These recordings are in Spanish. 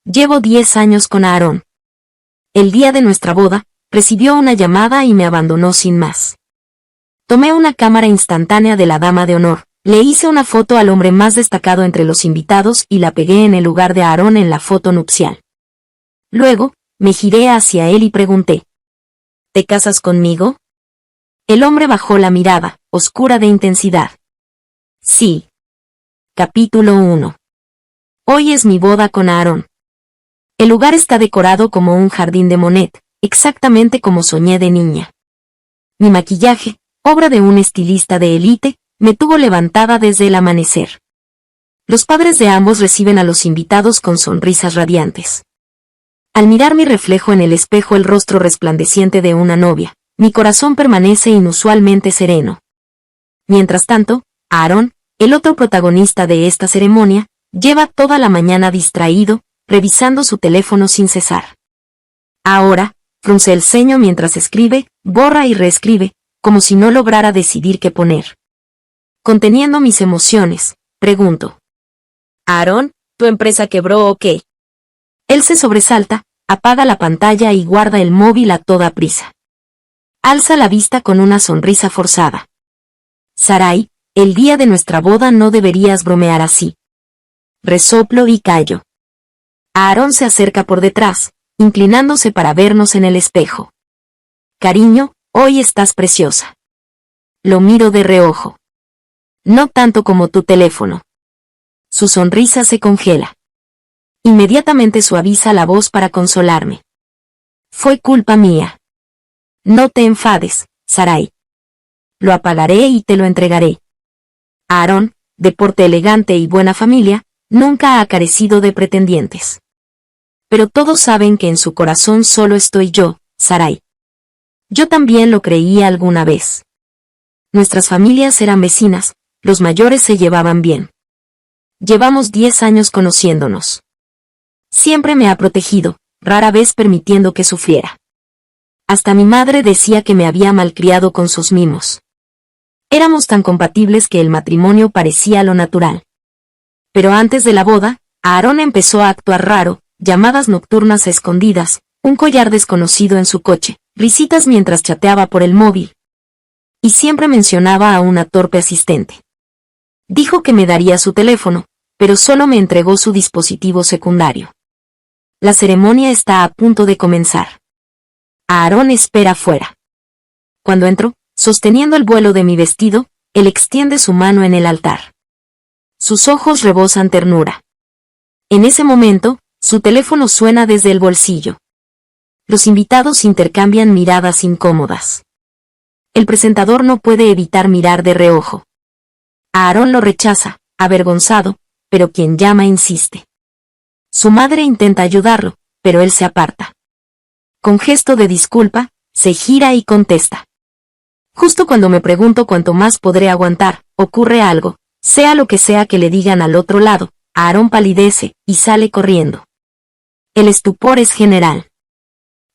Llevo 10 años con Aarón. El día de nuestra boda, recibió una llamada y me abandonó sin más. Tomé una cámara instantánea de la dama de honor, le hice una foto al hombre más destacado entre los invitados y la pegué en el lugar de Aarón en la foto nupcial. Luego, me giré hacia él y pregunté: ¿te casas conmigo? El hombre bajó la mirada, oscura de intensidad. Sí. Capítulo 1. Hoy es mi boda con Aarón. El lugar está decorado como un jardín de Monet, exactamente como soñé de niña. Mi maquillaje, obra de un estilista de élite, me tuvo levantada desde el amanecer. Los padres de ambos reciben a los invitados con sonrisas radiantes. Al mirar mi reflejo en el espejo, el rostro resplandeciente de una novia, mi corazón permanece inusualmente sereno. Mientras tanto, Aarón, el otro protagonista de esta ceremonia, lleva toda la mañana distraído, revisando su teléfono sin cesar. Ahora, frunce el ceño mientras escribe, borra y reescribe, como si no lograra decidir qué poner. Conteniendo mis emociones, pregunto: Aarón, ¿tu empresa quebró o qué? Él se sobresalta, apaga la pantalla y guarda el móvil a toda prisa. Alza la vista con una sonrisa forzada. Sarai, el día de nuestra boda no deberías bromear así. Resoplo y callo. Aarón se acerca por detrás, inclinándose para vernos en el espejo. Cariño, hoy estás preciosa. Lo miro de reojo. No tanto como tu teléfono. Su sonrisa se congela. Inmediatamente suaviza la voz para consolarme. Fue culpa mía. No te enfades, Sarai. Lo apagaré y te lo entregaré. Aarón, de porte elegante y buena familia, nunca ha carecido de pretendientes. Pero todos saben que en su corazón solo estoy yo, Sarai. Yo también lo creía alguna vez. Nuestras familias eran vecinas, los mayores se llevaban bien. Llevamos 10 años conociéndonos. Siempre me ha protegido, rara vez permitiendo que sufriera. Hasta mi madre decía que me había malcriado con sus mimos. Éramos tan compatibles que el matrimonio parecía lo natural. Pero antes de la boda, Aarón empezó a actuar raro, llamadas nocturnas a escondidas, un collar desconocido en su coche, risitas mientras chateaba por el móvil. Y siempre mencionaba a una torpe asistente. Dijo que me daría su teléfono, pero solo me entregó su dispositivo secundario. La ceremonia está a punto de comenzar. Aarón espera afuera. Cuando entro, sosteniendo el vuelo de mi vestido, él extiende su mano en el altar. Sus ojos rebosan ternura. En ese momento, su teléfono suena desde el bolsillo. Los invitados intercambian miradas incómodas. El presentador no puede evitar mirar de reojo. Aarón lo rechaza, avergonzado, pero quien llama insiste. Su madre intenta ayudarlo, pero él se aparta. Con gesto de disculpa, se gira y contesta. Justo cuando me pregunto cuánto más podré aguantar, ocurre algo, sea lo que sea que le digan al otro lado. Aarón palidece y sale corriendo. El estupor es general.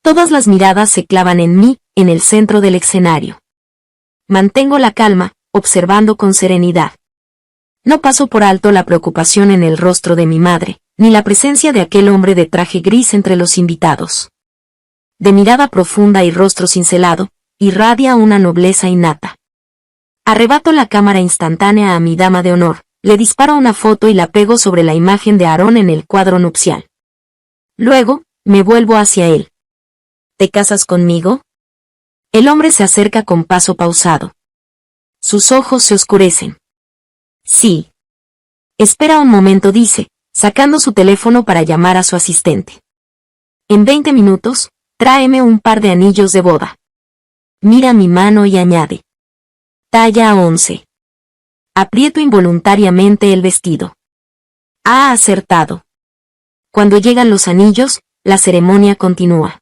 Todas las miradas se clavan en mí, en el centro del escenario. Mantengo la calma, observando con serenidad. No paso por alto la preocupación en el rostro de mi madre, ni la presencia de aquel hombre de traje gris entre los invitados. De mirada profunda y rostro cincelado, irradia una nobleza innata. Arrebato la cámara instantánea a mi dama de honor, le disparo una foto y la pego sobre la imagen de Aarón en el cuadro nupcial. Luego, me vuelvo hacia él. ¿Te casas conmigo? El hombre se acerca con paso pausado. Sus ojos se oscurecen. Sí. Espera un momento, dice, sacando su teléfono para llamar a su asistente. En 20 minutos, tráeme un par de anillos de boda. Mira mi mano y añade. Talla 11. Aprieto involuntariamente el vestido. Ha acertado. Cuando llegan los anillos, la ceremonia continúa.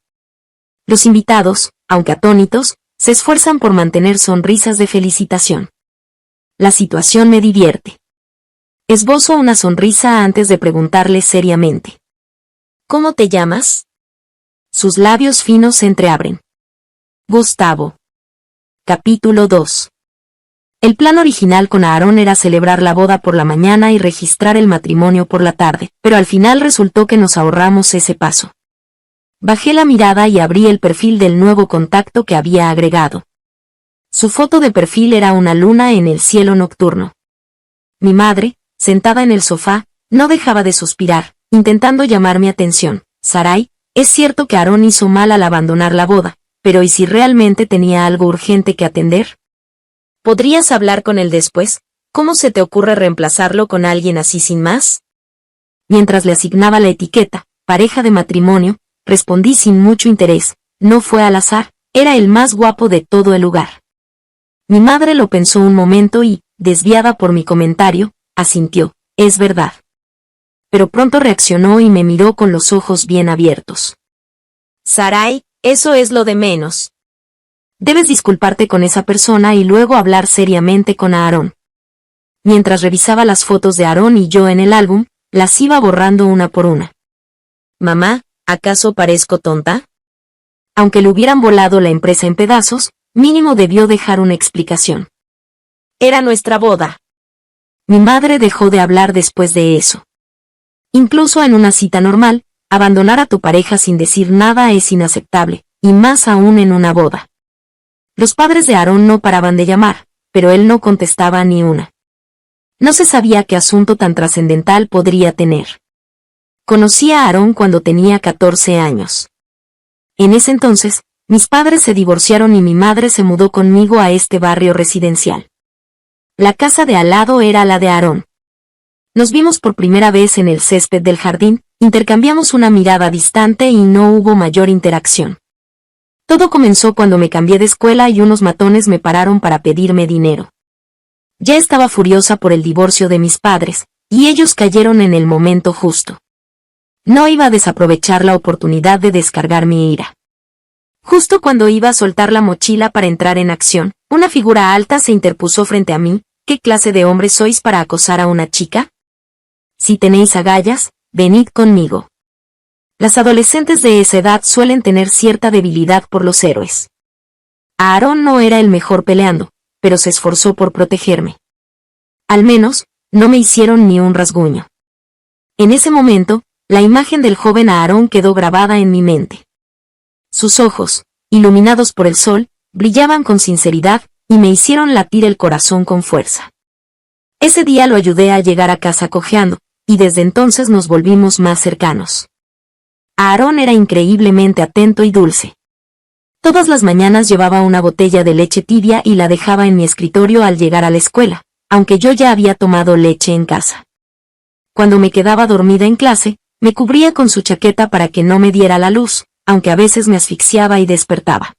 Los invitados, aunque atónitos, se esfuerzan por mantener sonrisas de felicitación. La situación me divierte. Esbozo una sonrisa antes de preguntarle seriamente. ¿Cómo te llamas? Sus labios finos se entreabren. Gustavo. Capítulo 2. El plan original con Aarón era celebrar la boda por la mañana y registrar el matrimonio por la tarde, pero al final resultó que nos ahorramos ese paso. Bajé la mirada y abrí el perfil del nuevo contacto que había agregado. Su foto de perfil era una luna en el cielo nocturno. Mi madre, sentada en el sofá, no dejaba de suspirar, intentando llamar mi atención. Sarai, es cierto que Aarón hizo mal al abandonar la boda, pero ¿y si realmente tenía algo urgente que atender? ¿Podrías hablar con él después? ¿Cómo se te ocurre reemplazarlo con alguien así sin más? Mientras le asignaba la etiqueta, pareja de matrimonio, respondí sin mucho interés. No fue al azar, era el más guapo de todo el lugar. Mi madre lo pensó un momento y, desviada por mi comentario, asintió, es verdad. Pero pronto reaccionó y me miró con los ojos bien abiertos. Sarai, eso es lo de menos. Debes disculparte con esa persona y luego hablar seriamente con Aarón. Mientras revisaba las fotos de Aarón y yo en el álbum, las iba borrando una por una. Mamá, ¿acaso parezco tonta? Aunque le hubieran volado la empresa en pedazos, mínimo debió dejar una explicación. Era nuestra boda. Mi madre dejó de hablar después de eso. Incluso en una cita normal, abandonar a tu pareja sin decir nada es inaceptable, y más aún en una boda. Los padres de Aarón no paraban de llamar, pero él no contestaba ni una. No se sabía qué asunto tan trascendental podría tener. Conocí a Aarón cuando tenía 14 años. En ese entonces, mis padres se divorciaron y mi madre se mudó conmigo a este barrio residencial. La casa de al lado era la de Aarón. Nos vimos por primera vez en el césped del jardín, intercambiamos una mirada distante y no hubo mayor interacción. Todo comenzó cuando me cambié de escuela y unos matones me pararon para pedirme dinero. Ya estaba furiosa por el divorcio de mis padres, y ellos cayeron en el momento justo. No iba a desaprovechar la oportunidad de descargar mi ira. Justo cuando iba a soltar la mochila para entrar en acción, una figura alta se interpuso frente a mí. ¿Qué clase de hombre sois para acosar a una chica? Si tenéis agallas, venid conmigo. Las adolescentes de esa edad suelen tener cierta debilidad por los héroes. Aarón no era el mejor peleando, pero se esforzó por protegerme. Al menos, no me hicieron ni un rasguño. En ese momento, la imagen del joven Aarón quedó grabada en mi mente. Sus ojos, iluminados por el sol, brillaban con sinceridad y me hicieron latir el corazón con fuerza. Ese día lo ayudé a llegar a casa cojeando, y desde entonces nos volvimos más cercanos. Aarón era increíblemente atento y dulce. Todas las mañanas llevaba una botella de leche tibia y la dejaba en mi escritorio al llegar a la escuela, aunque yo ya había tomado leche en casa. Cuando me quedaba dormida en clase, me cubría con su chaqueta para que no me diera la luz, aunque a veces me asfixiaba y despertaba.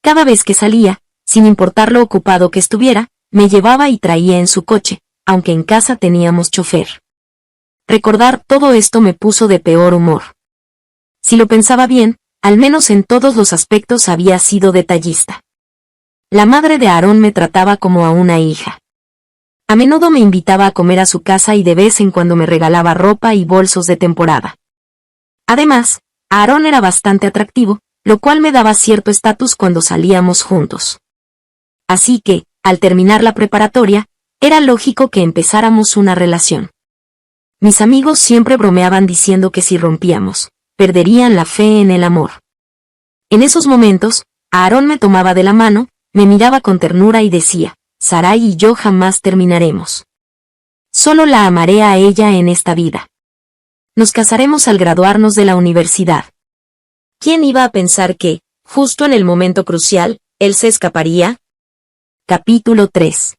Cada vez que salía, sin importar lo ocupado que estuviera, me llevaba y traía en su coche, aunque en casa teníamos chofer. Recordar todo esto me puso de peor humor. Si lo pensaba bien, al menos en todos los aspectos había sido detallista. La madre de Aarón me trataba como a una hija. A menudo me invitaba a comer a su casa y de vez en cuando me regalaba ropa y bolsos de temporada. Además, Aarón era bastante atractivo, lo cual me daba cierto estatus cuando salíamos juntos. Así que, al terminar la preparatoria, era lógico que empezáramos una relación. Mis amigos siempre bromeaban diciendo que si rompíamos, perderían la fe en el amor. En esos momentos, Aarón me tomaba de la mano, me miraba con ternura y decía, Sarai y yo jamás terminaremos. Solo la amaré a ella en esta vida. Nos casaremos al graduarnos de la universidad. ¿Quién iba a pensar que, justo en el momento crucial, él se escaparía? Capítulo 3.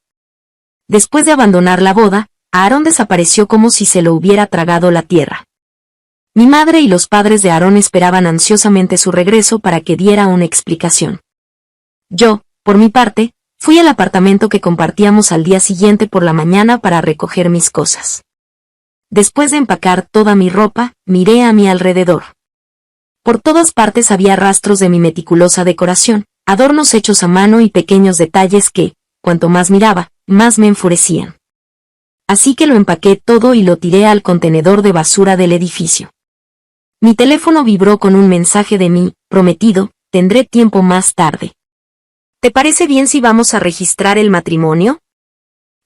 Después de abandonar la boda, Aarón desapareció como si se lo hubiera tragado la tierra. Mi madre y los padres de Aarón esperaban ansiosamente su regreso para que diera una explicación. Yo, por mi parte, fui al apartamento que compartíamos al día siguiente por la mañana para recoger mis cosas. Después de empacar toda mi ropa, miré a mi alrededor. Por todas partes había rastros de mi meticulosa decoración, adornos hechos a mano y pequeños detalles que, cuanto más miraba, más me enfurecían. Así que lo empaqué todo y lo tiré al contenedor de basura del edificio. Mi teléfono vibró con un mensaje de mi prometido, tendré tiempo más tarde. ¿Te parece bien si vamos a registrar el matrimonio?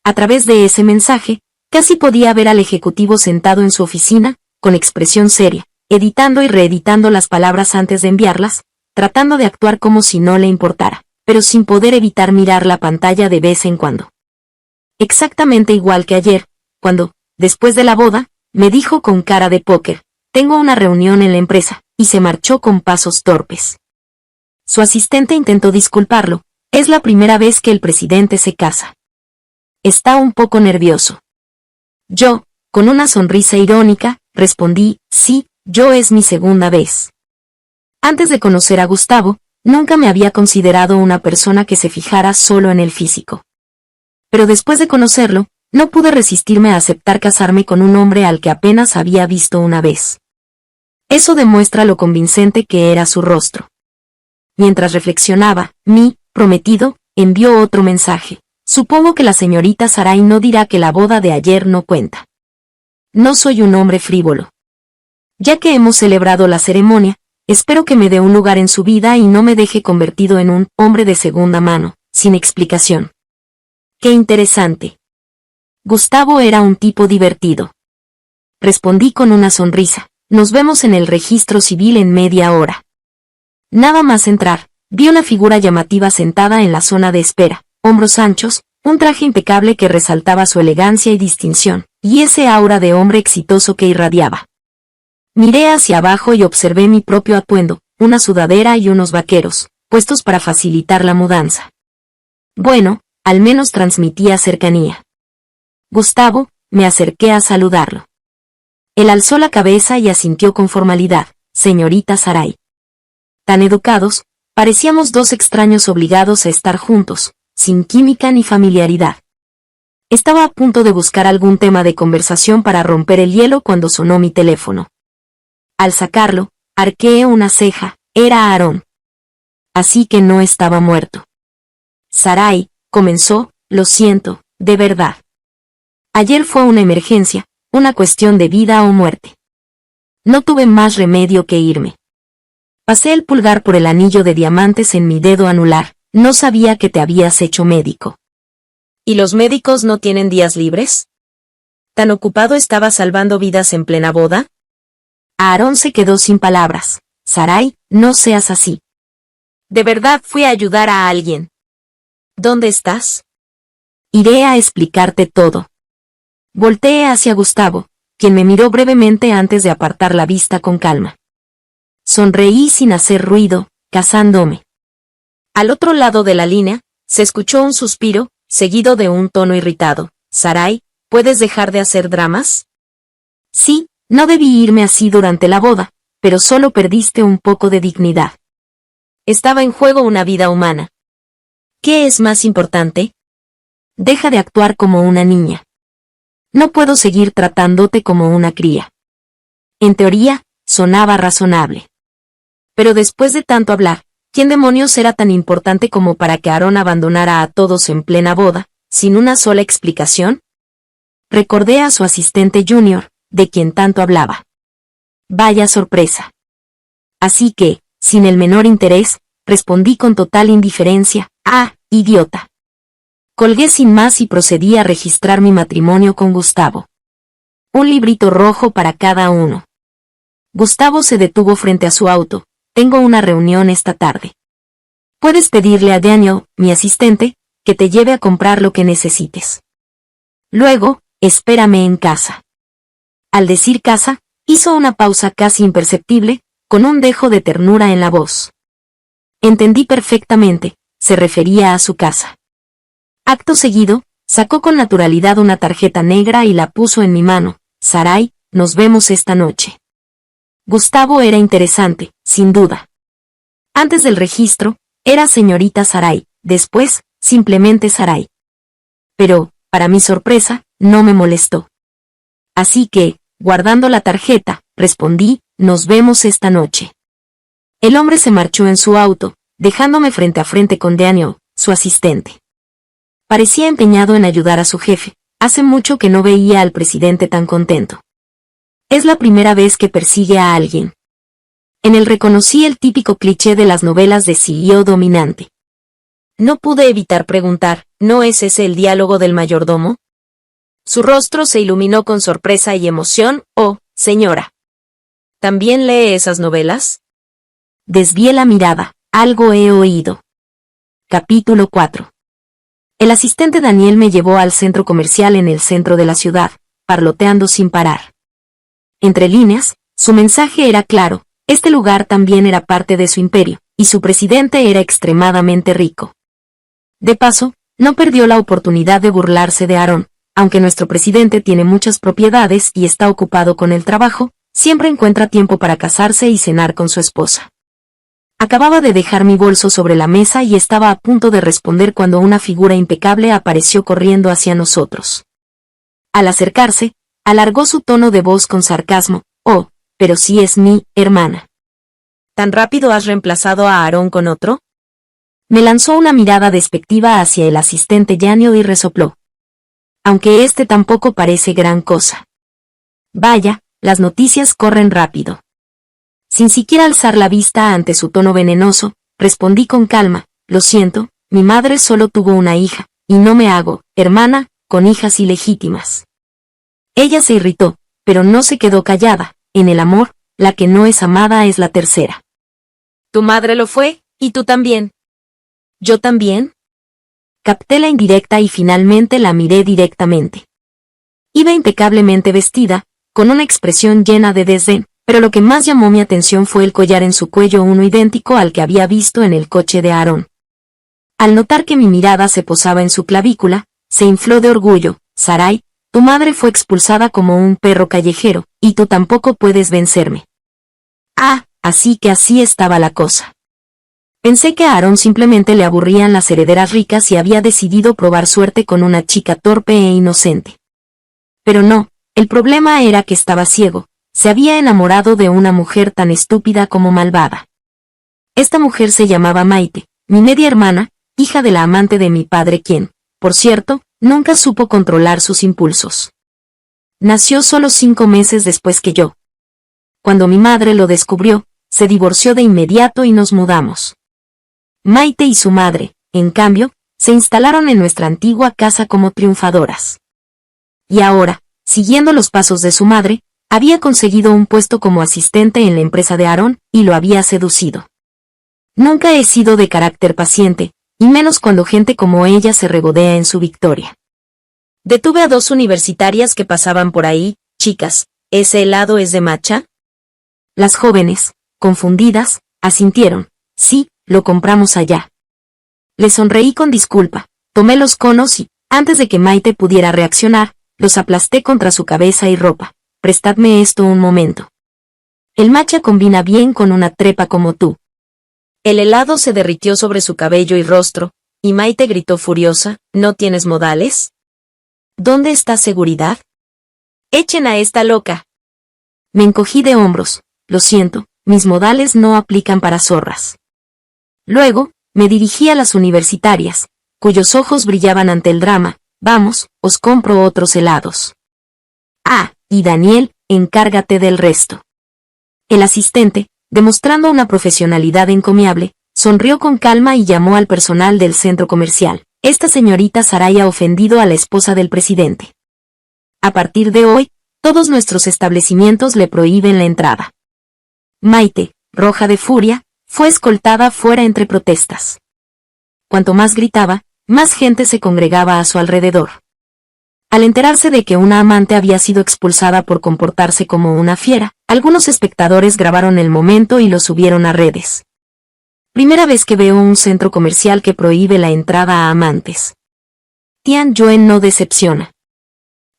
A través de ese mensaje, casi podía ver al ejecutivo sentado en su oficina, con expresión seria, editando y reeditando las palabras antes de enviarlas, tratando de actuar como si no le importara, pero sin poder evitar mirar la pantalla de vez en cuando. Exactamente igual que ayer, cuando, después de la boda, me dijo con cara de póker, tengo una reunión en la empresa, y se marchó con pasos torpes. Su asistente intentó disculparlo, es la primera vez que el presidente se casa. Está un poco nervioso. Yo, con una sonrisa irónica, respondí, sí, yo es mi segunda vez. Antes de conocer a Gustavo, nunca me había considerado una persona que se fijara solo en el físico. Pero después de conocerlo, no pude resistirme a aceptar casarme con un hombre al que apenas había visto una vez. Eso demuestra lo convincente que era su rostro. Mientras reflexionaba, mi prometido envió otro mensaje. Supongo que la señorita Sarai no dirá que la boda de ayer no cuenta. No soy un hombre frívolo. Ya que hemos celebrado la ceremonia, espero que me dé un lugar en su vida y no me deje convertido en un hombre de segunda mano, sin explicación. ¡Qué interesante! Gustavo era un tipo divertido. Respondí con una sonrisa. Nos vemos en el registro civil en media hora. Nada más entrar, vi una figura llamativa sentada en la zona de espera, hombros anchos, un traje impecable que resaltaba su elegancia y distinción, y ese aura de hombre exitoso que irradiaba. Miré hacia abajo y observé mi propio atuendo, una sudadera y unos vaqueros, puestos para facilitar la mudanza. Bueno, al menos transmitía cercanía. Gustavo, me acerqué a saludarlo. Él alzó la cabeza y asintió con formalidad, señorita Sarai. Tan educados, parecíamos dos extraños obligados a estar juntos, sin química ni familiaridad. Estaba a punto de buscar algún tema de conversación para romper el hielo cuando sonó mi teléfono. Al sacarlo, arqueé una ceja, era Aarón. Así que no estaba muerto. Sarai, comenzó, lo siento, de verdad. Ayer fue una emergencia, una cuestión de vida o muerte. No tuve más remedio que irme. Pasé el pulgar por el anillo de diamantes en mi dedo anular, no sabía que te habías hecho médico. ¿Y los médicos no tienen días libres? ¿Tan ocupado estaba salvando vidas en plena boda? Aarón se quedó sin palabras. Sarai, no seas así. De verdad fui a ayudar a alguien. ¿Dónde estás? Iré a explicarte todo. Volteé hacia Gustavo, quien me miró brevemente antes de apartar la vista con calma. Sonreí sin hacer ruido, casándome. Al otro lado de la línea, se escuchó un suspiro, seguido de un tono irritado. Sarai, ¿puedes dejar de hacer dramas? Sí, no debí irme así durante la boda, pero solo perdiste un poco de dignidad. Estaba en juego una vida humana. ¿Qué es más importante? Deja de actuar como una niña. No puedo seguir tratándote como una cría. En teoría, sonaba razonable. Pero después de tanto hablar, ¿quién demonios era tan importante como para que Aarón abandonara a todos en plena boda, sin una sola explicación? Recordé a su asistente junior, de quien tanto hablaba. Vaya sorpresa. Así que, sin el menor interés, respondí con total indiferencia, ¡ah, idiota! Colgué sin más y procedí a registrar mi matrimonio con Gustavo. Un librito rojo para cada uno. Gustavo se detuvo frente a su auto. Tengo una reunión esta tarde. Puedes pedirle a Daniel, mi asistente, que te lleve a comprar lo que necesites. Luego, espérame en casa. Al decir casa, hizo una pausa casi imperceptible, con un dejo de ternura en la voz. Entendí perfectamente, se refería a su casa. Acto seguido, sacó con naturalidad una tarjeta negra y la puso en mi mano. Sarai, nos vemos esta noche. Gustavo era interesante, sin duda. Antes del registro, era señorita Sarai, después, simplemente Sarai. Pero, para mi sorpresa, no me molestó. Así que, guardando la tarjeta, respondí, nos vemos esta noche. El hombre se marchó en su auto, dejándome frente a frente con Daniel, su asistente. Parecía empeñado en ayudar a su jefe. Hace mucho que no veía al presidente tan contento. Es la primera vez que persigue a alguien. En él reconocí el típico cliché de las novelas de CEO dominante. No pude evitar preguntar, ¿no es ese el diálogo del mayordomo? Su rostro se iluminó con sorpresa y emoción. Oh, señora. ¿También lee esas novelas? Desvié la mirada. Algo he oído. Capítulo 4. El asistente Daniel me llevó al centro comercial en el centro de la ciudad, parloteando sin parar. Entre líneas, su mensaje era claro, este lugar también era parte de su imperio, y su presidente era extremadamente rico. De paso, no perdió la oportunidad de burlarse de Aarón. Aunque nuestro presidente tiene muchas propiedades y está ocupado con el trabajo, siempre encuentra tiempo para casarse y cenar con su esposa. Acababa de dejar mi bolso sobre la mesa y estaba a punto de responder cuando una figura impecable apareció corriendo hacia nosotros. Al acercarse, alargó su tono de voz con sarcasmo. Oh, pero sí es mi hermana. ¿Tan rápido has reemplazado a Aarón con otro? Me lanzó una mirada despectiva hacia el asistente Yanio y resopló. Aunque este tampoco parece gran cosa. Vaya, las noticias corren rápido. Sin siquiera alzar la vista ante su tono venenoso, respondí con calma, lo siento, mi madre solo tuvo una hija, y no me hago, hermana, con hijas ilegítimas. Ella se irritó, pero no se quedó callada, en el amor, la que no es amada es la tercera. Tu madre lo fue, y tú también. ¿Yo también? Capté la indirecta y finalmente la miré directamente. Iba impecablemente vestida, con una expresión llena de desdén, pero lo que más llamó mi atención fue el collar en su cuello, uno idéntico al que había visto en el coche de Aarón. Al notar que mi mirada se posaba en su clavícula, se infló de orgullo. Sarai, tu madre fue expulsada como un perro callejero, y tú tampoco puedes vencerme. Ah, así que así estaba la cosa. Pensé que a Aarón simplemente le aburrían las herederas ricas y había decidido probar suerte con una chica torpe e inocente. Pero no, el problema era que estaba ciego, se había enamorado de una mujer tan estúpida como malvada. Esta mujer se llamaba Maite, mi media hermana, hija de la amante de mi padre quien, por cierto, nunca supo controlar sus impulsos. Nació solo 5 meses después que yo. Cuando mi madre lo descubrió, se divorció de inmediato y nos mudamos. Maite y su madre, en cambio, se instalaron en nuestra antigua casa como triunfadoras. Y ahora, siguiendo los pasos de su madre, había conseguido un puesto como asistente en la empresa de Aarón, y lo había seducido. Nunca he sido de carácter paciente, y menos cuando gente como ella se regodea en su victoria. Detuve a 2 universitarias que pasaban por ahí. Chicas, ¿ese helado es de matcha? Las jóvenes, confundidas, asintieron. Sí, lo compramos allá. Le sonreí con disculpa, tomé los conos y, antes de que Maite pudiera reaccionar, los aplasté contra su cabeza y ropa. Prestadme esto un momento. El matcha combina bien con una trepa como tú. El helado se derritió sobre su cabello y rostro, y Maite gritó furiosa, ¿no tienes modales? ¿Dónde está seguridad? Echen a esta loca. Me encogí de hombros, lo siento, mis modales no aplican para zorras. Luego, me dirigí a las universitarias, cuyos ojos brillaban ante el drama. Vamos, os compro otros helados. Ah, y Daniel, encárgate del resto. El asistente, demostrando una profesionalidad encomiable, sonrió con calma y llamó al personal del centro comercial. Esta señorita Sarai ha ofendido a la esposa del presidente. A partir de hoy, todos nuestros establecimientos le prohíben la entrada. Maite, roja de furia, fue escoltada fuera entre protestas. Cuanto más gritaba, más gente se congregaba a su alrededor. Al enterarse de que una amante había sido expulsada por comportarse como una fiera, algunos espectadores grabaron el momento y lo subieron a redes. Primera vez que veo un centro comercial que prohíbe la entrada a amantes. Tianjin no decepciona.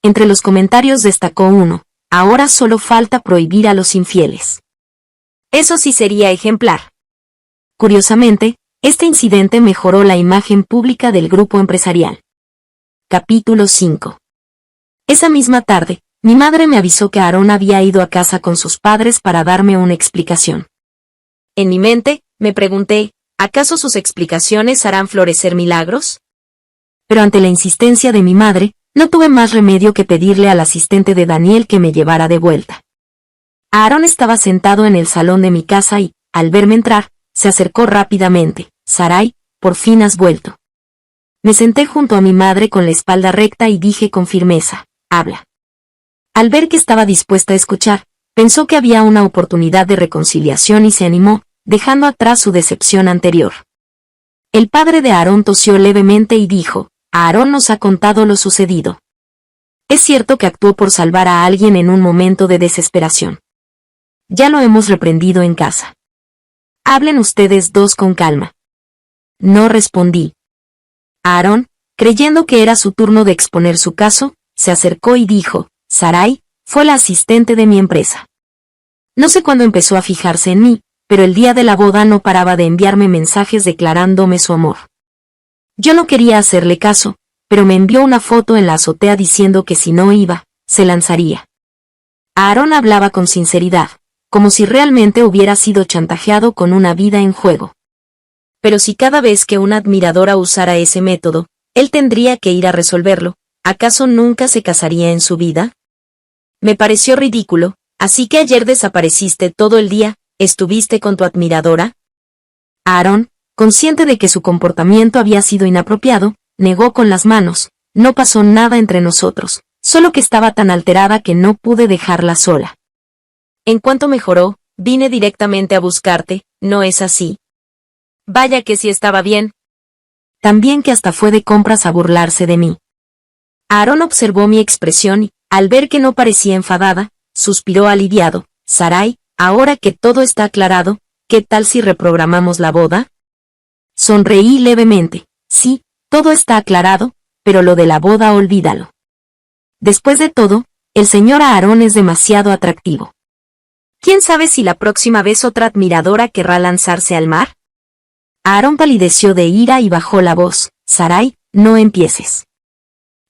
Entre los comentarios destacó uno, ahora solo falta prohibir a los infieles. Eso sí sería ejemplar. Curiosamente, este incidente mejoró la imagen pública del grupo empresarial. Capítulo 5. Esa misma tarde, mi madre me avisó que Aarón había ido a casa con sus padres para darme una explicación. En mi mente, me pregunté, ¿acaso sus explicaciones harán florecer milagros? Pero ante la insistencia de mi madre, no tuve más remedio que pedirle al asistente de Daniel que me llevara de vuelta. Aarón estaba sentado en el salón de mi casa y, al verme entrar, se acercó rápidamente. Sarai, por fin has vuelto. Me senté junto a mi madre con la espalda recta y dije con firmeza, habla. Al ver que estaba dispuesta a escuchar, pensó que había una oportunidad de reconciliación y se animó, dejando atrás su decepción anterior. El padre de Aarón tosió levemente y dijo, Aarón nos ha contado lo sucedido. Es cierto que actuó por salvar a alguien en un momento de desesperación. Ya lo hemos reprendido en casa. Hablen ustedes dos con calma. No respondí. Aarón, creyendo que era su turno de exponer su caso, se acercó y dijo, Sarai, fue la asistente de mi empresa. No sé cuándo empezó a fijarse en mí, pero el día de la boda no paraba de enviarme mensajes declarándome su amor. Yo no quería hacerle caso, pero me envió una foto en la azotea diciendo que si no iba, se lanzaría. Aarón hablaba con sinceridad, como si realmente hubiera sido chantajeado con una vida en juego. Pero si cada vez que una admiradora usara ese método, él tendría que ir a resolverlo, ¿acaso nunca se casaría en su vida? Me pareció ridículo, así que ayer desapareciste todo el día, ¿estuviste con tu admiradora? Aarón, consciente de que su comportamiento había sido inapropiado, negó con las manos, no pasó nada entre nosotros, solo que estaba tan alterada que no pude dejarla sola. En cuanto mejoró, vine directamente a buscarte, ¿no es así? Vaya que sí estaba bien. También que hasta fue de compras a burlarse de mí. Aarón observó mi expresión y, al ver que no parecía enfadada, suspiró aliviado, Sarai, ahora que todo está aclarado, ¿qué tal si reprogramamos la boda? Sonreí levemente, sí, todo está aclarado, pero lo de la boda olvídalo. Después de todo, el señor Aarón es demasiado atractivo. ¿Quién sabe si la próxima vez otra admiradora querrá lanzarse al mar? Aarón palideció de ira y bajó la voz, Sarai, no empieces.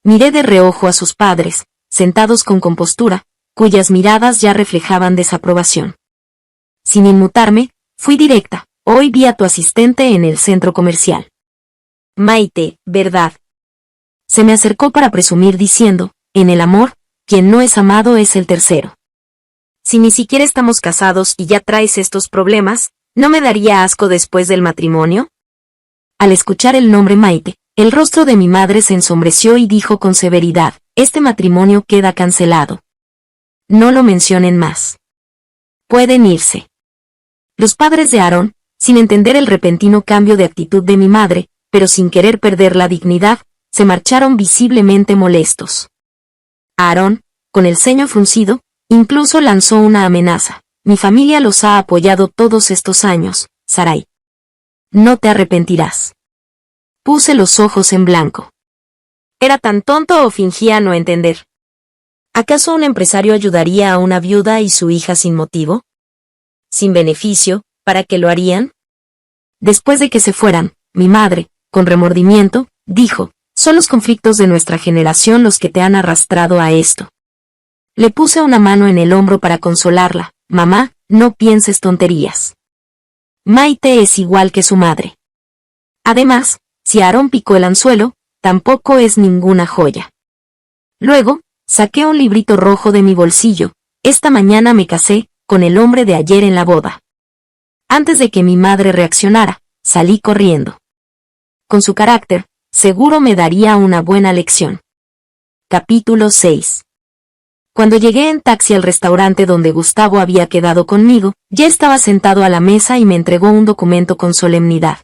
Miré de reojo a sus padres, sentados con compostura, cuyas miradas ya reflejaban desaprobación. Sin inmutarme, fui directa, hoy vi a tu asistente en el centro comercial. Maite, ¿verdad? Se me acercó para presumir diciendo, en el amor, quien no es amado es el tercero. Si ni siquiera estamos casados y ya traes estos problemas, ¿no me daría asco después del matrimonio? Al escuchar el nombre Maite, el rostro de mi madre se ensombreció y dijo con severidad, este matrimonio queda cancelado. No lo mencionen más. Pueden irse. Los padres de Aarón, sin entender el repentino cambio de actitud de mi madre, pero sin querer perder la dignidad, se marcharon visiblemente molestos. Aarón, con el ceño fruncido, incluso lanzó una amenaza. Mi familia los ha apoyado todos estos años, Sarai. No te arrepentirás. Puse los ojos en blanco. ¿Era tan tonto o fingía no entender? ¿Acaso un empresario ayudaría a una viuda y su hija sin motivo? ¿Sin beneficio, para qué lo harían? Después de que se fueran, mi madre, con remordimiento, dijo, son los conflictos de nuestra generación los que te han arrastrado a esto. Le puse una mano en el hombro para consolarla, mamá, no pienses tonterías. Maite es igual que su madre. Además, si Aarón picó el anzuelo, tampoco es ninguna joya. Luego, saqué un librito rojo de mi bolsillo, esta mañana me casé, con el hombre de ayer en la boda. Antes de que mi madre reaccionara, salí corriendo. Con su carácter, seguro me daría una buena lección. Capítulo 6. Cuando llegué en taxi al restaurante donde Gustavo había quedado conmigo, ya estaba sentado a la mesa y me entregó un documento con solemnidad.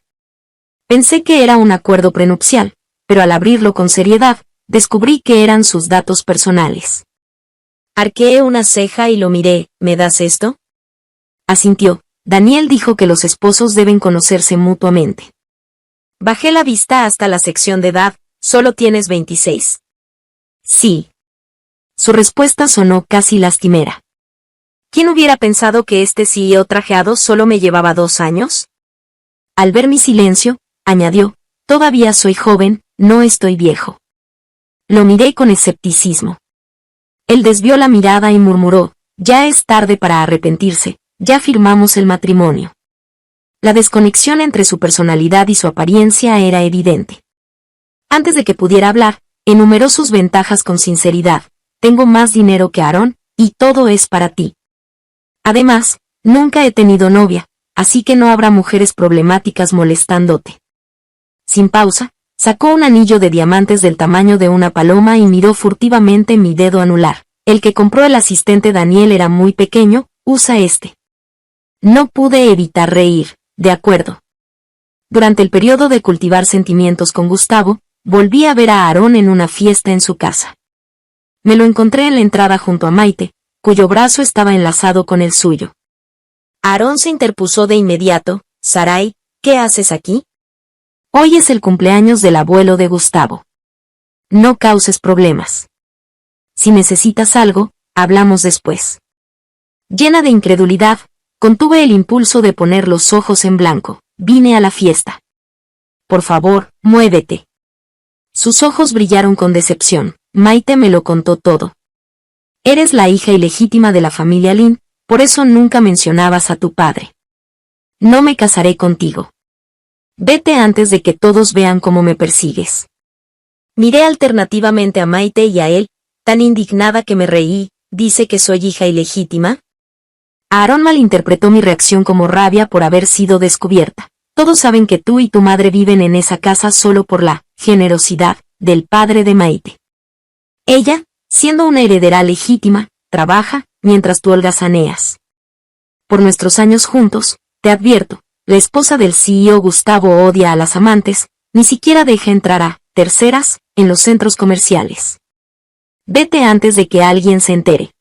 Pensé que era un acuerdo prenupcial, pero al abrirlo con seriedad, descubrí que eran sus datos personales. Arqueé una ceja y lo miré, ¿me das esto? Asintió. Daniel dijo que los esposos deben conocerse mutuamente. Bajé la vista hasta la sección de edad, solo tienes 26. Sí. Su respuesta sonó casi lastimera. ¿Quién hubiera pensado que este CEO trajeado solo me llevaba 2 años? Al ver mi silencio, añadió, todavía soy joven, no estoy viejo. Lo miré con escepticismo. Él desvió la mirada y murmuró, ya es tarde para arrepentirse, ya firmamos el matrimonio. La desconexión entre su personalidad y su apariencia era evidente. Antes de que pudiera hablar, enumeró sus ventajas con sinceridad. Tengo más dinero que Aarón, y todo es para ti. Además, nunca he tenido novia, así que no habrá mujeres problemáticas molestándote. sin pausa, sacó un anillo de diamantes del tamaño de una paloma y miró furtivamente mi dedo anular. El que compró el asistente Daniel era muy pequeño, usa este. No pude evitar reír, de acuerdo. Durante el periodo de cultivar sentimientos con Gustavo, volví a ver a Aarón en una fiesta en su casa. Me lo encontré en la entrada junto a Maite, cuyo brazo estaba enlazado con el suyo. Aarón se interpuso de inmediato. Sarai, ¿qué haces aquí? Hoy es el cumpleaños del abuelo de Gustavo. No causes problemas. Si necesitas algo, hablamos después. Llena de incredulidad, contuve el impulso de poner los ojos en blanco. Vine a la fiesta. Por favor, muévete. Sus ojos brillaron con decepción. Maite me lo contó todo. Eres la hija ilegítima de la familia Lin, por eso nunca mencionabas a tu padre. No me casaré contigo. Vete antes de que todos vean cómo me persigues. Miré alternativamente a Maite y a él, tan indignada que me reí. ¿Dice que soy hija ilegítima? Aarón malinterpretó mi reacción como rabia por haber sido descubierta. Todos saben que tú y tu madre viven en esa casa solo por la generosidad del padre de Maite. Ella, siendo una heredera legítima, trabaja, mientras tú holgazaneas. Por nuestros años juntos, te advierto, la esposa del CEO Gustavo odia a las amantes, ni siquiera deja entrar a terceras en los centros comerciales. Vete antes de que alguien se entere.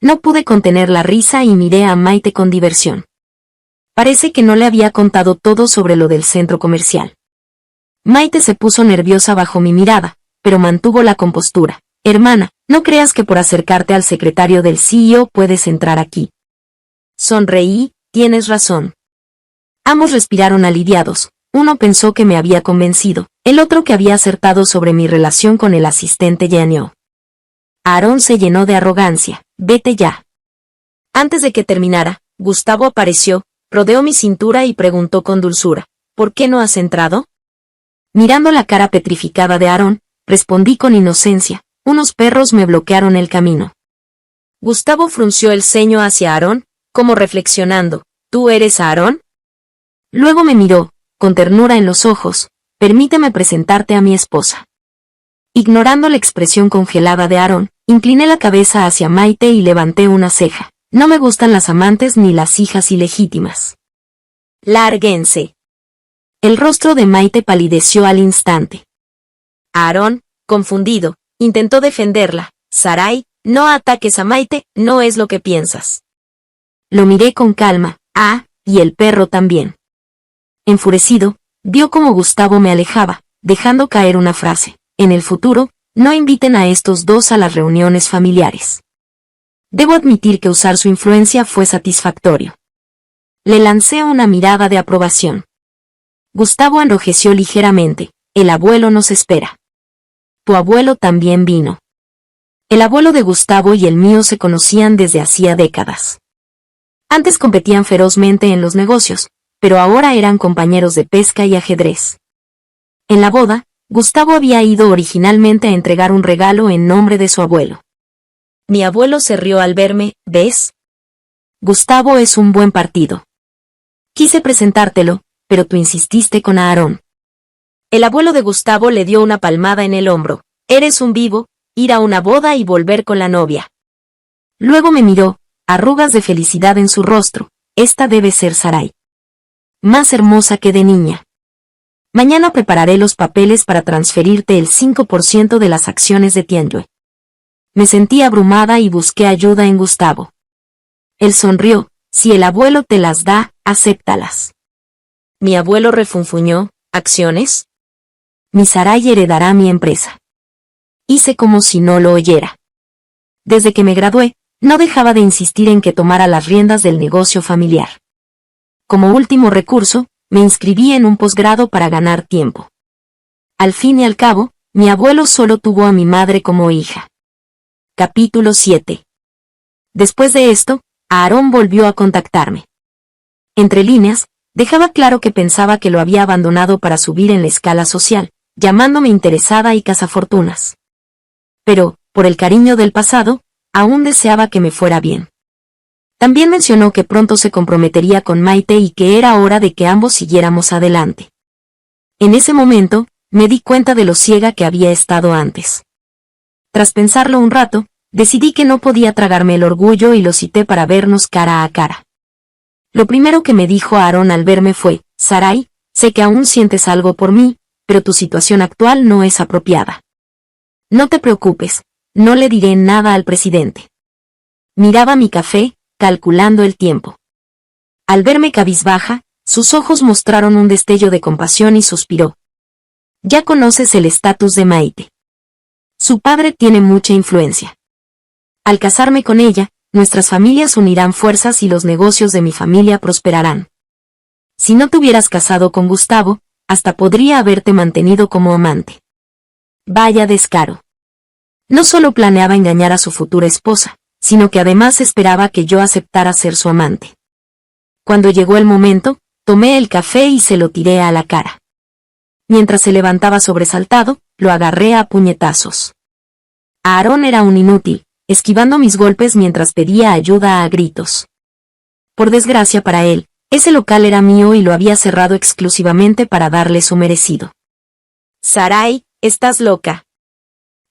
No pude contener la risa y miré a Maite con diversión. Parece que no le había contado todo sobre lo del centro comercial. Maite se puso nerviosa bajo mi mirada, pero mantuvo la compostura. Hermana, no creas que por acercarte al secretario del CEO puedes entrar aquí. Sonreí, tienes razón. Ambos respiraron aliviados. Uno pensó que me había convencido, el otro que había acertado sobre mi relación con el asistente Yeoneo. Aarón se llenó de arrogancia. Vete ya. Antes de que terminara, Gustavo apareció, rodeó mi cintura y preguntó con dulzura, ¿por qué no has entrado? Mirando la cara petrificada de Aarón, respondí con inocencia, unos perros me bloquearon el camino. Gustavo frunció el ceño hacia Aarón, como reflexionando, ¿tú eres Aarón? Luego me miró, con ternura en los ojos, permíteme presentarte a mi esposa. Ignorando la expresión congelada de Aarón, incliné la cabeza hacia Maite y levanté una ceja. No me gustan las amantes ni las hijas ilegítimas. Lárguense. El rostro de Maite palideció al instante. Aarón, confundido, intentó defenderla. Sarai, no ataques a Maite, no es lo que piensas. Lo miré con calma. Y el perro también. Enfurecido, vio cómo Gustavo me alejaba, dejando caer una frase. En el futuro, no inviten a estos dos a las reuniones familiares. Debo admitir que usar su influencia fue satisfactorio. Le lancé una mirada de aprobación. Gustavo enrojeció ligeramente. El abuelo nos espera. Tu abuelo también vino. El abuelo de Gustavo y el mío se conocían desde hacía décadas. Antes competían ferozmente en los negocios, pero ahora eran compañeros de pesca y ajedrez. En la boda, Gustavo había ido originalmente a entregar un regalo en nombre de su abuelo. Mi abuelo se rió al verme, ¿ves? Gustavo es un buen partido. Quise presentártelo, pero tú insististe con Aarón. El abuelo de Gustavo le dio una palmada en el hombro. Eres un vivo, ir a una boda y volver con la novia. Luego me miró, arrugas de felicidad en su rostro. Esta debe ser Sarai. Más hermosa que de niña. Mañana prepararé los papeles para transferirte el 5% de las acciones de Tianjue. Me sentí abrumada y busqué ayuda en Gustavo. Él sonrió, si el abuelo te las da, acéptalas. Mi abuelo refunfuñó, ¿acciones? Mi Sarai heredará mi empresa. Hice como si no lo oyera. Desde que me gradué, no dejaba de insistir en que tomara las riendas del negocio familiar. Como último recurso, me inscribí en un posgrado para ganar tiempo. Al fin y al cabo, mi abuelo solo tuvo a mi madre como hija. Capítulo 7. Después de esto, Aarón volvió a contactarme. Entre líneas, dejaba claro que pensaba que lo había abandonado para subir en la escala social, llamándome interesada y cazafortunas. Pero, por el cariño del pasado, aún deseaba que me fuera bien. También mencionó que pronto se comprometería con Maite y que era hora de que ambos siguiéramos adelante. En ese momento, me di cuenta de lo ciega que había estado antes. Tras pensarlo un rato, decidí que no podía tragarme el orgullo y lo cité para vernos cara a cara. Lo primero que me dijo Aarón al verme fue: Sarai, sé que aún sientes algo por mí, pero tu situación actual no es apropiada. No te preocupes, no le diré nada al presidente. Miraba mi café, calculando el tiempo. Al verme cabizbaja, sus ojos mostraron un destello de compasión y suspiró. Ya conoces el estatus de Maite. Su padre tiene mucha influencia. Al casarme con ella, nuestras familias unirán fuerzas y los negocios de mi familia prosperarán. Si no te hubieras casado con Gustavo, hasta podría haberte mantenido como amante. Vaya descaro. No solo planeaba engañar a su futura esposa, sino que además esperaba que yo aceptara ser su amante. Cuando llegó el momento, tomé el café y se lo tiré a la cara. Mientras se levantaba sobresaltado, lo agarré a puñetazos. Aarón era un inútil, esquivando mis golpes mientras pedía ayuda a gritos. Por desgracia para él, ese local era mío y lo había cerrado exclusivamente para darle su merecido. Sarai, estás loca.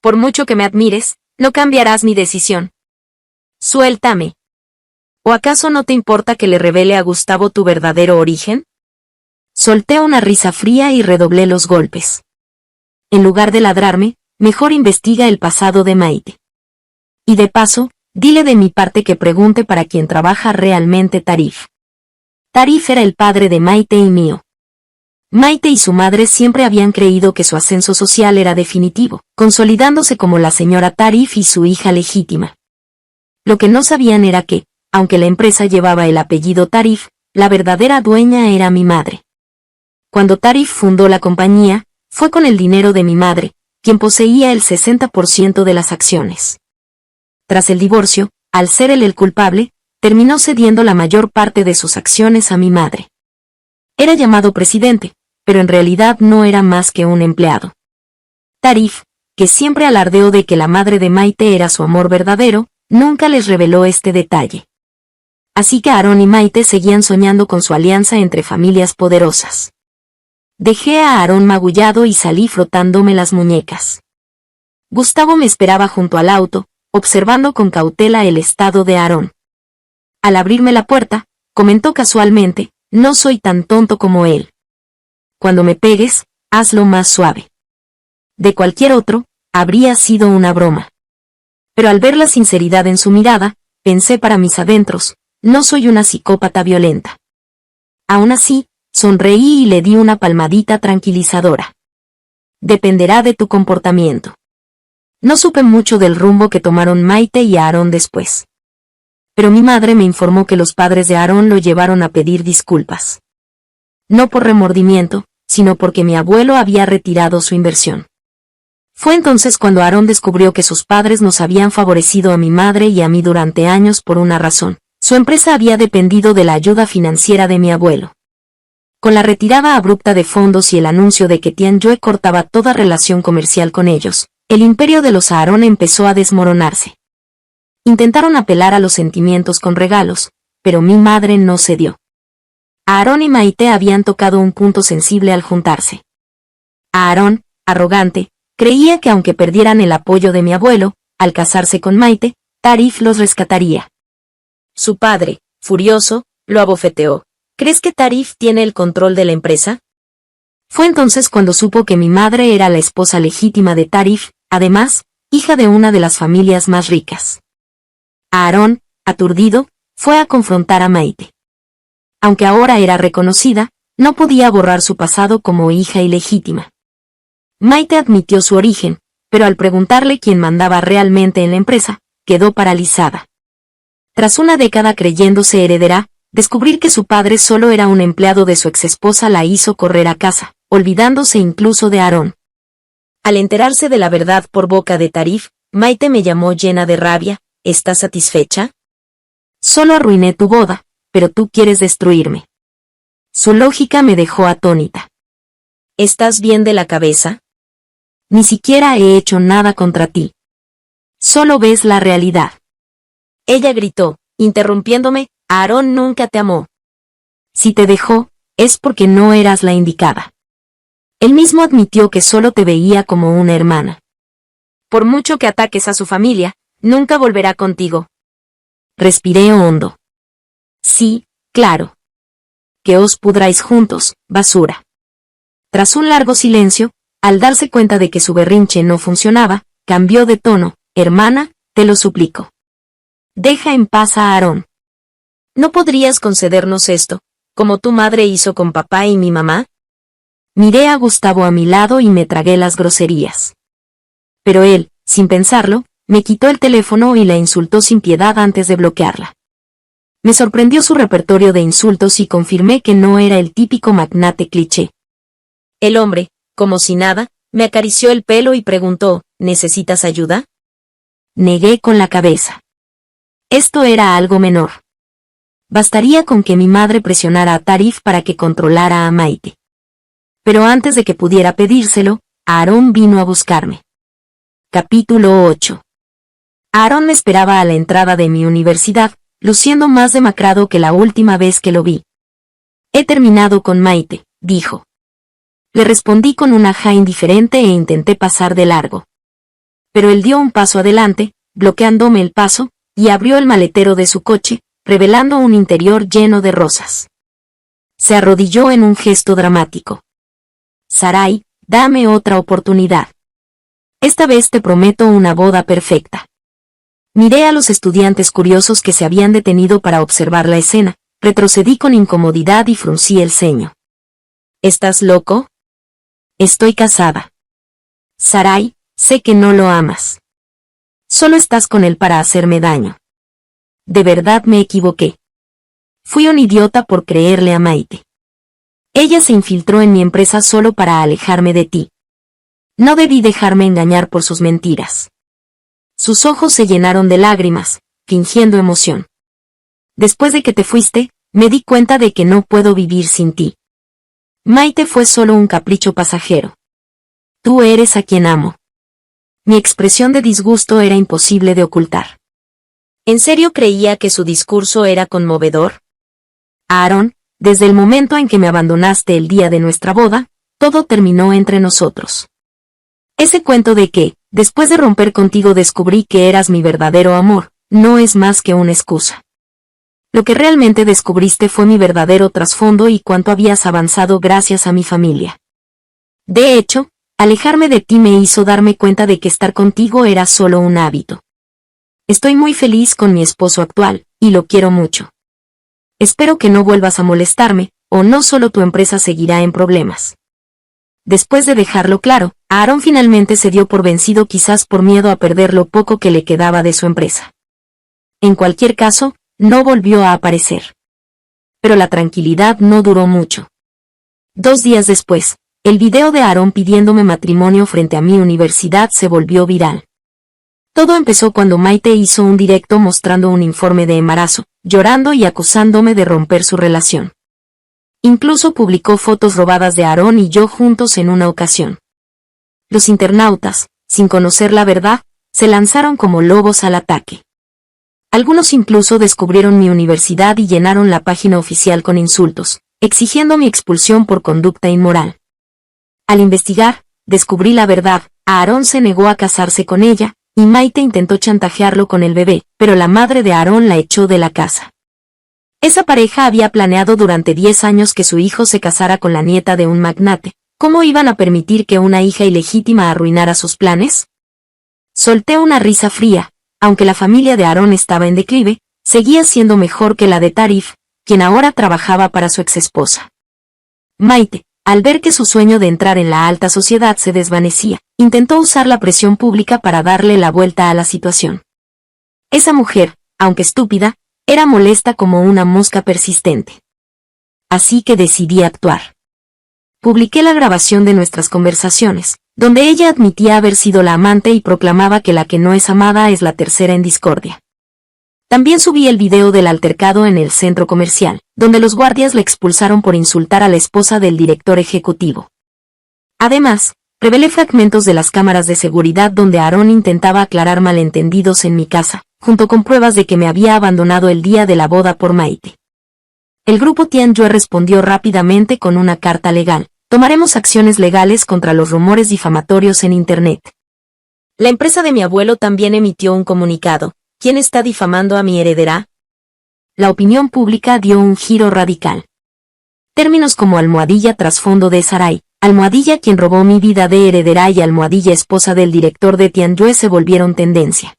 Por mucho que me admires, no cambiarás mi decisión. Suéltame. ¿O acaso no te importa que le revele a Gustavo tu verdadero origen? Solté una risa fría y redoblé los golpes. En lugar de ladrarme, mejor investiga el pasado de Maite. Y de paso, dile de mi parte que pregunte para quién trabaja realmente Tarif. Tarif era el padre de Maite y mío. Maite y su madre siempre habían creído que su ascenso social era definitivo, consolidándose como la señora Tarif y su hija legítima. Lo que no sabían era que, aunque la empresa llevaba el apellido Tarif, la verdadera dueña era mi madre. Cuando Tarif fundó la compañía, fue con el dinero de mi madre, quien poseía el 60% de las acciones. Tras el divorcio, al ser él el culpable, terminó cediendo la mayor parte de sus acciones a mi madre. Era llamado presidente, pero en realidad no era más que un empleado. Tarif, que siempre alardeó de que la madre de Maite era su amor verdadero, nunca les reveló este detalle. Así que Aarón y Maite seguían soñando con su alianza entre familias poderosas. Dejé a Aarón magullado y salí frotándome las muñecas. Gustavo me esperaba junto al auto, observando con cautela el estado de Aarón. Al abrirme la puerta, comentó casualmente: no soy tan tonto como él. Cuando me pegues, hazlo más suave. De cualquier otro, habría sido una broma. Pero al ver la sinceridad en su mirada, pensé para mis adentros: no soy una psicópata violenta. Aún así, sonreí y le di una palmadita tranquilizadora. Dependerá de tu comportamiento. No supe mucho del rumbo que tomaron Maite y Aarón después. Pero mi madre me informó que los padres de Aarón lo llevaron a pedir disculpas. No por remordimiento, sino porque mi abuelo había retirado su inversión. Fue entonces cuando Aarón descubrió que sus padres nos habían favorecido a mi madre y a mí durante años por una razón: su empresa había dependido de la ayuda financiera de mi abuelo. Con la retirada abrupta de fondos y el anuncio de que Tianjue cortaba toda relación comercial con ellos, el imperio de los Aarón empezó a desmoronarse. Intentaron apelar a los sentimientos con regalos, pero mi madre no cedió. Aarón y Maite habían tocado un punto sensible al juntarse. Aarón, arrogante, creía que aunque perdieran el apoyo de mi abuelo, al casarse con Maite, Tarif los rescataría. Su padre, furioso, lo abofeteó: ¿crees que Tarif tiene el control de la empresa? Fue entonces cuando supo que mi madre era la esposa legítima de Tarif, además, hija de una de las familias más ricas. Aarón, aturdido, fue a confrontar a Maite. Aunque ahora era reconocida, no podía borrar su pasado como hija ilegítima. Maite admitió su origen, pero al preguntarle quién mandaba realmente en la empresa, quedó paralizada. Tras una década creyéndose heredera, descubrir que su padre solo era un empleado de su exesposa la hizo correr a casa, olvidándose incluso de Aarón. Al enterarse de la verdad por boca de Tarif, Maite me llamó llena de rabia: ¿estás satisfecha? Solo arruiné tu boda, pero tú quieres destruirme. Su lógica me dejó atónita. ¿Estás bien de la cabeza? Ni siquiera he hecho nada contra ti. Solo ves la realidad. Ella gritó, interrumpiéndome: Aarón nunca te amó. Si te dejó, es porque no eras la indicada. Él mismo admitió que solo te veía como una hermana. Por mucho que ataques a su familia, nunca volverá contigo. Respiré hondo. Sí, claro. Que os pudráis juntos, basura. Tras un largo silencio, al darse cuenta de que su berrinche no funcionaba, cambió de tono. Hermana, te lo suplico. Deja en paz a Aarón. ¿No podrías concedernos esto, como tu madre hizo con papá y mi mamá? Miré a Gustavo a mi lado y me tragué las groserías. Pero él, sin pensarlo, me quitó el teléfono y la insultó sin piedad antes de bloquearla. Me sorprendió su repertorio de insultos y confirmé que no era el típico magnate cliché. El hombre, como si nada, me acarició el pelo y preguntó, ¿necesitas ayuda? Negué con la cabeza. Esto era algo menor. Bastaría con que mi madre presionara a Tarif para que controlara a Maite. Pero antes de que pudiera pedírselo, Aarón vino a buscarme. Capítulo 8. Aarón me esperaba a la entrada de mi universidad, luciendo más demacrado que la última vez que lo vi. He terminado con Maite, dijo. Le respondí con una ja indiferente e intenté pasar de largo. Pero él dio un paso adelante, bloqueándome el paso, y abrió el maletero de su coche, revelando un interior lleno de rosas. Se arrodilló en un gesto dramático. Sarai, dame otra oportunidad. Esta vez te prometo una boda perfecta. Miré a los estudiantes curiosos que se habían detenido para observar la escena, retrocedí con incomodidad y fruncí el ceño. ¿Estás loco? Estoy casada. Sarai, sé que no lo amas. Solo estás con él para hacerme daño. De verdad me equivoqué. Fui un idiota por creerle a Maite. Ella se infiltró en mi empresa solo para alejarme de ti. No debí dejarme engañar por sus mentiras. Sus ojos se llenaron de lágrimas, fingiendo emoción. Después de que te fuiste, me di cuenta de que no puedo vivir sin ti. Maite fue solo un capricho pasajero. Tú eres a quien amo. Mi expresión de disgusto era imposible de ocultar. ¿En serio creía que su discurso era conmovedor? Aarón, desde el momento en que me abandonaste el día de nuestra boda, todo terminó entre nosotros. Ese cuento de que, después de romper contigo descubrí que eras mi verdadero amor, no es más que una excusa. Lo que realmente descubriste fue mi verdadero trasfondo y cuánto habías avanzado gracias a mi familia. De hecho, alejarme de ti me hizo darme cuenta de que estar contigo era solo un hábito. Estoy muy feliz con mi esposo actual, y lo quiero mucho. Espero que no vuelvas a molestarme, o no solo tu empresa seguirá en problemas. Después de dejarlo claro, Aarón finalmente se dio por vencido, quizás por miedo a perder lo poco que le quedaba de su empresa. En cualquier caso, no volvió a aparecer. Pero la tranquilidad no duró mucho. 2 días después, el video de Aarón pidiéndome matrimonio frente a mi universidad se volvió viral. Todo empezó cuando Maite hizo un directo mostrando un informe de embarazo, llorando y acusándome de romper su relación. Incluso publicó fotos robadas de Aarón y yo juntos en una ocasión. Los internautas, sin conocer la verdad, se lanzaron como lobos al ataque. Algunos incluso descubrieron mi universidad y llenaron la página oficial con insultos, exigiendo mi expulsión por conducta inmoral. Al investigar, descubrí la verdad. Aarón se negó a casarse con ella, y Maite intentó chantajearlo con el bebé, pero la madre de Aarón la echó de la casa. Esa pareja había planeado durante 10 años que su hijo se casara con la nieta de un magnate. ¿Cómo iban a permitir que una hija ilegítima arruinara sus planes? Solté una risa fría. Aunque la familia de Aarón estaba en declive, seguía siendo mejor que la de Tarif, quien ahora trabajaba para su exesposa. Maite, al ver que su sueño de entrar en la alta sociedad se desvanecía, intentó usar la presión pública para darle la vuelta a la situación. Esa mujer, aunque estúpida, era molesta como una mosca persistente. Así que decidí actuar. Publiqué la grabación de nuestras conversaciones, donde ella admitía haber sido la amante y proclamaba que la que no es amada es la tercera en discordia. También subí el video del altercado en el centro comercial, donde los guardias la expulsaron por insultar a la esposa del director ejecutivo. Además, revelé fragmentos de las cámaras de seguridad donde Aarón intentaba aclarar malentendidos en mi casa, junto con pruebas de que me había abandonado el día de la boda por Maite. El grupo Tianjue respondió rápidamente con una carta legal, Tomaremos acciones legales contra los rumores difamatorios en Internet. La empresa de mi abuelo también emitió un comunicado. ¿Quién está difamando a mi heredera? La opinión pública dio un giro radical. Términos como almohadilla trasfondo de Sarai, almohadilla quien robó mi vida de heredera y almohadilla esposa del director de Tianjue se volvieron tendencia.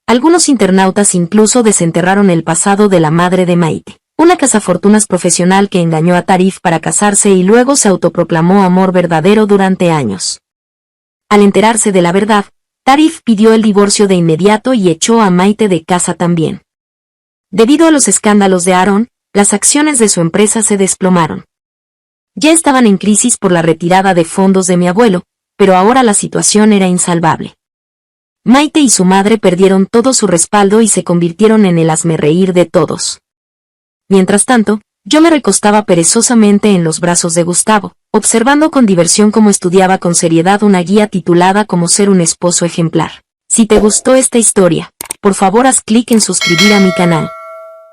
Algunos internautas incluso desenterraron el pasado de la madre de Maite, una cazafortunas profesional que engañó a Tarif para casarse y luego se autoproclamó amor verdadero durante años. Al enterarse de la verdad, Tarif pidió el divorcio de inmediato y echó a Maite de casa también. Debido a los escándalos de Aaron, las acciones de su empresa se desplomaron. Ya estaban en crisis por la retirada de fondos de mi abuelo, pero ahora la situación era insalvable. Maite y su madre perdieron todo su respaldo y se convirtieron en el hazmerreír de todos. Mientras tanto, yo me recostaba perezosamente en los brazos de Gustavo, observando con diversión cómo estudiaba con seriedad una guía titulada Cómo ser un esposo ejemplar. Si te gustó esta historia, por favor haz clic en suscribir a mi canal.